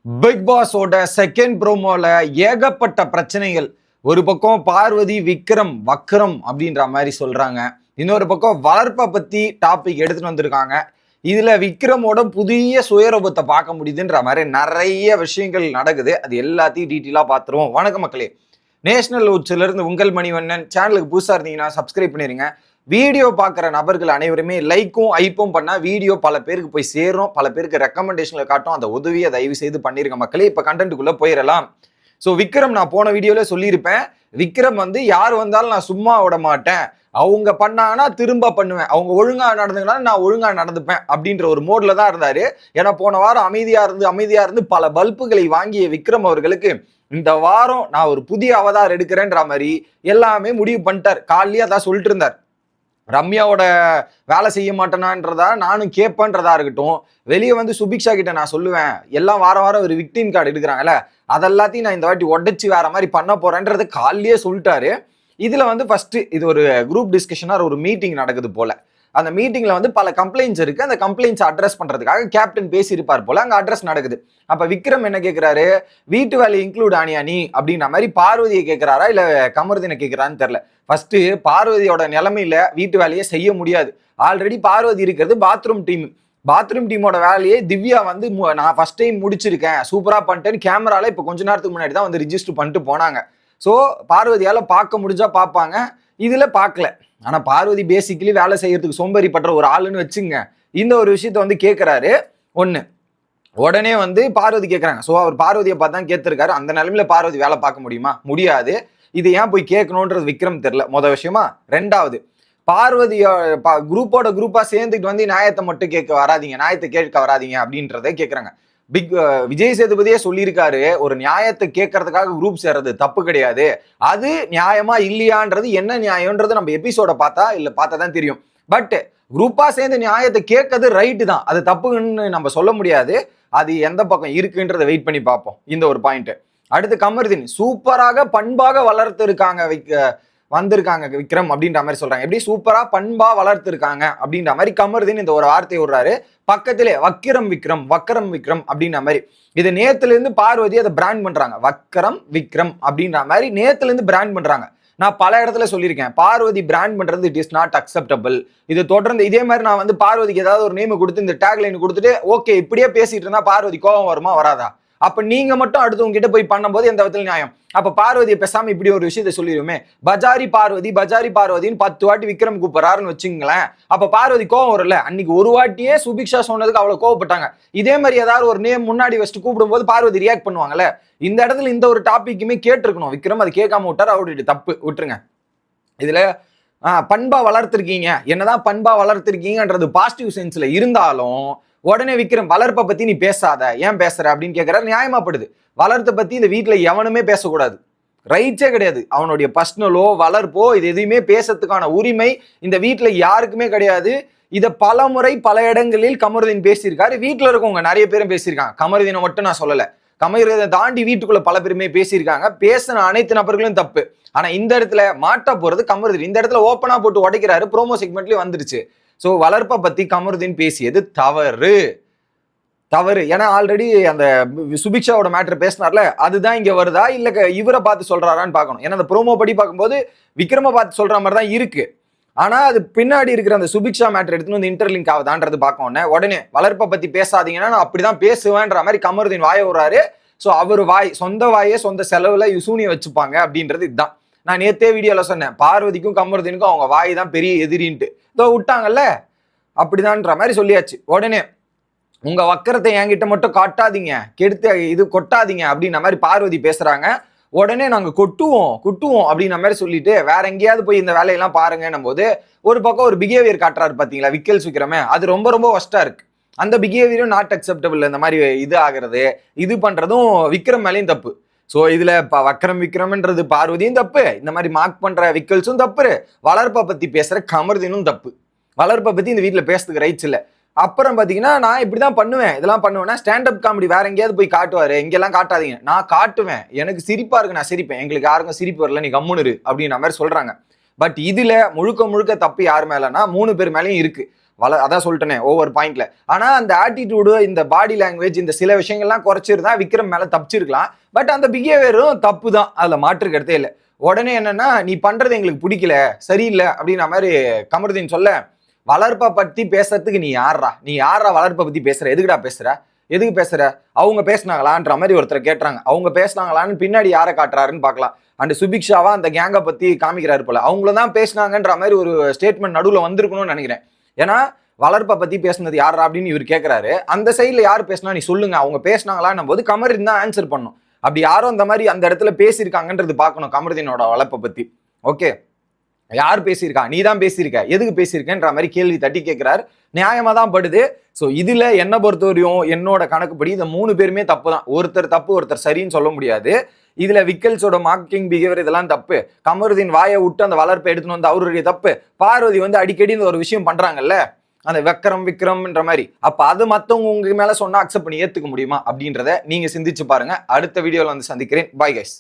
Big பாஸோட second ப்ரோமோல ஏகப்பட்ட பிரச்சனைகள். ஒரு பக்கம் பார்வதி விக்ரம் வக்ரம் அப்படின்ற மாதிரி சொல்றாங்க. இன்னொரு பக்கம் வளர்ப்பை பத்தி டாபிக் எடுத்துட்டு வந்திருக்காங்க. இதுல விக்ரமோட புதிய சுயரூபத்தை பார்க்க முடியுதுன்ற மாதிரி நிறைய விஷயங்கள் நடக்குது. அது எல்லாத்தையும் டீட்டெயிலா பார்த்துருவோம். வணக்கம் மக்களே, நேஷனல் உட்ஸ்ல இருந்து உங்கள் மணிவண்ணன். சேனலுக்கு புதுசா இருந்தீங்கன்னா சப்ஸ்கிரைப் பண்ணிருங்க. வீடியோ பார்க்குற நபர்கள் அனைவருமே லைக்கும் ஐப்பும் பண்ணால் வீடியோ பல பேருக்கு போய் சேரும், பல பேருக்கு ரெக்கமெண்டேஷனில் காட்டும். அந்த உதவியை தயவு செய்து பண்ணிருங்க மக்களே. இப்போ கண்டென்ட்டுக்குள்ளே போயிடலாம். ஸோ விக்ரம், நான் போன வீடியோவில் சொல்லியிருப்பேன், விக்ரம் வந்து யார் வந்தாலும் நான் சும்மா விட மாட்டேன், அவங்க பண்ணாங்கன்னா திரும்ப பண்ணுவேன், அவங்க ஒழுங்காக நடந்துங்கனாலும் நான் ஒழுங்காக நடந்துப்பேன் அப்படின்ற ஒரு மோடில் தான் இருந்தார். ஏன்னா போன வாரம் அமைதியாக இருந்து பல பல்புகளை வாங்கிய விக்ரம் அவர்களுக்கு இந்த வாரம் நான் ஒரு புதிய அவதார் எடுக்கிறேன்ற மாதிரி எல்லாமே முடிவு பண்ணிட்டார். காலையே அதான் சொல்லிட்டு இருந்தார். ரம்யாவோட வேலை செய்ய மாட்டேனான்றதா நானும் கேட்பேன்றதா இருக்கட்டும், வெளியே வந்து சுபிக்ஷா கிட்ட நான் சொல்லுவேன், எல்லாம் வாரம் ஒரு விக்டிம் கார்டு எடுக்கிறாங்கல்ல, அதெல்லாத்தையும் நான் இந்த வாட்டி உடைச்சு வேற மாதிரி பண்ண போறேன்றது காலையே சொல்லிட்டாரு. இதுல வந்து ஃபர்ஸ்ட் இது ஒரு குரூப் டிஸ்கஷனா ஒரு மீட்டிங் நடக்குது போல. அந்த மீட்டிங்ல வந்து பல கம்ப்ளைண்ட்ஸ் இருக்கு. அந்த கம்ப்ளைண்ட்ஸ் அட்ரஸ் பண்றதுக்காக கேப்டன் பேசியிருப்பார் போல. அங்க அட்ரஸ் நடக்குது. அப்ப விக்ரம் என்ன கேட்கிறாரு, வீட்டு வேலை இன்க்ளூட் ஆனியா நீ அப்படின்ற மாதிரி பார்வதியை கேட்கிறாரா இல்ல கமருதீனை கேட்கிறான்னு தெரியல. ஃபர்ஸ்ட் பார்வதியோட நிலைமையில வீட்டு வேலையை செய்ய முடியாது. ஆல்ரெடி பார்வதி இருக்கிறது பாத்ரூம் டீமோட வேலையை திவ்யா வந்து நான் ஃபர்ஸ்ட் டைம் முடிச்சிருக்கேன், சூப்பரா பண்ணிட்டேன்னு கேமரால இப்ப கொஞ்ச நேரத்துக்கு முன்னாடி தான் வந்து ரிஜிஸ்டர் பண்ணிட்டு போனாங்க. ஸோ பார்வதியால பார்க்க முடிஞ்சா பார்ப்பாங்க, இதுல பார்க்கல. ஆனா பார்வதி பேசிக்கலி வேலை செய்யறதுக்கு சோம்பேறி பண்ற ஒரு ஆளுன்னு வச்சுங்க. இந்த ஒரு விஷயத்த வந்து கேட்கிறாரு. ஒண்ணு உடனே வந்து பார்வதி கேட்கறாங்க. ஸோ அவர் பார்வதியை பார்த்தா கேத்திருக்காரு. அந்த நிலைமையில பார்வதி வேலை பார்க்க முடியுமா? முடியாது. இது ஏன் போய் கேட்கணுன்றது விக்ரம் தெரியல, மொதல் விஷயமா. ரெண்டாவது, பார்வதி குரூப்பா சேர்ந்துட்டு வந்து நியாயத்தை மட்டும் நியாயத்தை கேட்க வராதிங்க அப்படின்றத கேட்கறாங்க. விஜய் சேதுபதியே சொல்லியிருக்காரு, ஒரு நியாயத்தை கேட்கறதுக்காக குரூப் சேர்றது தப்பு கிடையாது. அது நியாயமா இல்லையான்றது, என்ன நியாயம்ன்றது நம்ம எபிசோட பார்த்தா தான் தெரியும். பட் குரூப்பா சேர்ந்து நியாயத்தை கேட்கறது ரைட்டு தான், அது தப்புன்னு நம்ம சொல்ல முடியாது. அது எந்த பக்கம் இருக்குன்றதை வெயிட் பண்ணி பார்ப்போம். இந்த ஒரு பாயிண்ட். அடுத்து கமருதீன் சூப்பராக பண்பாக வந்திருக்காங்க விக்ரம் அப்படின்ற மாதிரி சொல்றாங்க. எப்படி சூப்பரா பண்பா வளர்த்திருக்காங்க அப்படின்ற மாதிரி கமருதீன் இந்த ஒரு வார்த்தையை விடுறாரு. பக்கத்திலே வக்கரம் விக்ரம் அப்படின்ற மாதிரி. இது நேத்துல இருந்து பார்வதி அதை பிராண்ட் பண்றாங்க. வக்கரம் விக்ரம் அப்படின்ற மாதிரி நேத்துல இருந்து பிராண்ட் பண்றாங்க. நான் பல இடத்துல சொல்லியிருக்கேன், பார்வதி பிராண்ட் பண்றது இட் இஸ் நாட் அக்செப்டபிள். இது தொடர்ந்து இதே மாதிரி நான் வந்து பார்வதிக்கு ஏதாவது ஒரு நேம் கொடுத்து இந்த டேக்லைன் கொடுத்துட்டு ஓகே இப்படியே பேசிட்டு இருந்தா பார்வதி கோபம் வருமா வராதா? அப்ப நீங்க மட்டும் அடுத்தவங்க கிட்ட போய் பண்ணும்போது எந்த விதத்துல நியாயம்? அப்ப பார்வதியை பேசாம இப்படி ஒரு விஷயத்த சொல்லிடுமே, பஜாரி பார்வதின்னு 10 வாட்டி விக்ரம் கூப்பிடுறாருன்னு வச்சுங்களேன். அப்ப பார்வதி கோவம் வரல. அன்னைக்கு ஒரு வாட்டியே சுபிக்ஷா சொன்னதுக்கு அவ்வளவு கோவப்பட்டாங்க. இதே மாதிரி ஏதாவது ஒரு நேம் முன்னாடி வச்சுட்டு கூப்பிடும் போது பார்வதி ரியாக்ட் பண்ணுவாங்கல்ல. இந்த இடத்துல இந்த ஒரு டாபிக்குமே கேட்டிருக்கணும். விக்ரம் அது கேட்காம விட்டார், அவருடைய தப்பு, விட்டுருங்க. இதுல பண்பா வளர்த்திருக்கீங்க, என்னதான் பண்பா வளர்த்திருக்கீங்கன்றது பாசிட்டிவ் சென்ஸ்ல இருந்தாலும் உடனே விக்ரம் வளர்ப்பை பத்தி நீ பேசாத, ஏன் பேசுற அப்படின்னு கேட்கிறாரு. நியாயமாப்படுது. வளர்த்தை பத்தி இந்த வீட்டுல எவனுமே பேசக்கூடாது, ரைட்ஸே கிடையாது. அவனுடைய பர்சனலோ வளர்ப்போ இது எதுவுமே பேசுறதுக்கான உரிமை இந்த வீட்டுல யாருக்குமே கிடையாது. இதை பல முறை பல இடங்களில் கமருதீன் பேசியிருக்காரு. வீட்டுல இருக்கவங்க நிறைய பேரும் பேசியிருக்காங்க. கமருதீனை மட்டும் நான் சொல்லல, கமருதீனை தாண்டி வீட்டுக்குள்ள பல பேருமே பேசியிருக்காங்க. பேசின அனைத்து நபர்களும் தப்பு. ஆனா இந்த இடத்துல மாட்டா போறது கமருதீன். இந்த இடத்துல ஓப்பனா போட்டு உடைக்கிறாரு. ப்ரோமோ செக்மெண்ட்லயும் வந்துருச்சு. ஸோ வளர்ப்பை பத்தி கமருதீன் பேசியது தவறு. ஏன்னா ஆல்ரெடி அந்த சுபிக்ஷாவோட மேட்டர் பேசினார்ல, அதுதான் இங்க வருதா இல்ல இவரை பார்த்து சொல்றாரான்னு பார்க்கணும். ஏன்னா அந்த ப்ரோமோ படி பார்க்கும்போது விக்ரம பார்த்து சொல்ற மாதிரி தான் இருக்கு. ஆனா அது பின்னாடி இருக்கிற அந்த சுபிக்ஷா மேட்டர் எடுத்துன்னு வந்து இன்டர்லிங்க் ஆகுதான்றது பார்க்கணும். உடனே வளர்ப்பை பத்தி பேசாதீங்கன்னா நான் அப்படிதான் பேசுவேன்ற மாதிரி கமருதீன் வாய விடுறாரு. ஸோ அவர் சொந்த வாயே சொந்த செலவுல யூசூனியை வச்சுப்பாங்க அப்படின்றது இதுதான். நான் நேத்தே வீடியோல சொன்னேன், பார்வதிக்கும் கமருதீனுக்கும் அவங்க வாய் தான் பெரிய எதிரின்ட்டு. இதோ விட்டாங்கல்ல, அப்படிதான்ற மாதிரி சொல்லியாச்சு. உடனே உங்க வக்கரத்தை என்கிட்ட மட்டும் காட்டாதீங்க, கெடுத்து இது கொட்டாதீங்க அப்படின்ற மாதிரி பார்வதி பேசுறாங்க. உடனே நாங்க கொட்டுவோம் அப்படின்ற மாதிரி சொல்லிட்டு வேற எங்கேயாவது போய் இந்த வேலையெல்லாம் பாருங்கன்னும் போது ஒரு பக்கம் ஒரு பிஹேவியர் காட்டுறாரு பாத்தீங்களா விக்கல்ஸ் அது ரொம்ப ஒஸ்டா இருக்கு. அந்த பிஹேவியரும் நாட் அக்செப்டபிள். இந்த மாதிரி இது ஆகிறது இது பண்றதும் விக்ரம் மேலேயும் தப்பு. ஸோ இதுல விக்ரம்ன்றது பார்வதியும் தப்பு, இந்த மாதிரி மார்க் பண்ற விக்கல்ஸும் தப்பு, வளர்ப்பை பத்தி பேசுற கமருதீனும் தப்பு. வளர்ப்பை பத்தி இந்த வீட்டுல பேசுறதுக்கு ரைட்ஸ் இல்லை. அப்புறம் பாத்தீங்கன்னா நான் இப்படிதான் பண்ணுவேன், இதெல்லாம் பண்ணுவேன்னா ஸ்டாண்டப் காமெடி வேற எங்கேயாவது போய் காட்டுவாரு, இங்கெல்லாம் காட்டாதீங்க. நான் காட்டுவேன், எனக்கு சிரிப்பா இருக்கு, நான் சிரிப்பேன், எங்களுக்கு யாருக்கும் சிரிப்பு வரல, நீ கம்முனு அப்படின்ற மாதிரி சொல்றாங்க. பட் இதுல முழுக்க தப்பு யார் மேலன்னா 3 பேர் மேலேயும் இருக்கு. அதான் சொல்லிட்டேனே ஒவ்வொரு பாயிண்ட்ல. ஆனா அந்த ஆட்டிடியூடு, இந்த பாடி லாங்குவேஜ், இந்த சில விஷயங்கள்லாம் குறைச்சிருந்தா விக்ரம் மேல தப்பிச்சிருக்கலாம். பட் அந்த பிஹேவியரும் தப்பு தான், அதுல மாற்று கருத்தே இல்லை. உடனே என்னன்னா, நீ பண்றது எங்களுக்கு பிடிக்கல, சரியில்லை அப்படின்ற மாதிரி கமருதீன் சொல்ல, வளர்ப்பை பத்தி பேசுறதுக்கு நீ யாரா வளர்ப்பை பத்தி பேசுற, எதுக்கு பேசுற, அவங்க பேசினாங்களான்ற மாதிரி ஒருத்தர் கேட்டுறாங்க. அவங்க பேசினாங்களான்னு பின்னாடி யாரை காட்டுறாருன்னு பார்க்கலாம். அண்ட் சுபிக்ஷாவா அந்த கேங்கை பத்தி காமிக்கிறாரு போல, அவங்கள தான் பேசினாங்கன்ற மாதிரி ஒரு ஸ்டேட்மெண்ட் நடுவில் வந்திருக்கணும்னு நினைக்கிறேன். ஏன்னா வளர்ப்பை பத்தி பேசுனது யாரா அப்படின்னு இவர் கேட்கிறாரு. அந்த சைட்ல யார் பேசினா நீ சொல்லுங்க, அவங்க பேசினாங்களான்னும் போது கமருதீன் தான் ஆன்சர் பண்ணும். அப்படி யாரும் அந்த மாதிரி அந்த இடத்துல பேசியிருக்காங்கன்றது பார்க்கணும் கமருதீனோட வளர்ப்பை பத்தி. ஓகே, யார் பேசியிருக்கா, நீ தான் பேசியிருக்க, எதுக்கு பேசியிருக்கன்ற மாதிரி கேள்வி தட்டி கேட்கிறாரு. நியாயமா தான் படுது. ஸோ இதுல என்ன பொறுத்தவரையும் என்னோட கணக்குப்படி இந்த 3 பேருமே தப்பு தான். ஒருத்தர் தப்பு ஒருத்தர் சரின்னு சொல்ல முடியாது. இதுல விக்கல்ஸோட மார்க்கிங் பிஹேவியர் இதெல்லாம் தப்பு. கமருதீன் வாயை விட்டு அந்த வளர்ப்பை எடுத்துன்னு வந்து அவருடைய தப்பு. பார்வதி வந்து அடிக்கடி இந்த ஒரு விஷயம் பண்றாங்கல்ல, அந்த விக்ரம்ன்ற மாதிரி. அப்ப அது மத்தவங்க உங்க மேல சொன்னா அக்செப்ட் பண்ணி ஏத்துக்க முடியுமா அப்படின்றத நீங்க சிந்திச்சு பாருங்க. அடுத்த வீடியோல வந்து சந்திக்கிறேன். Bye guys.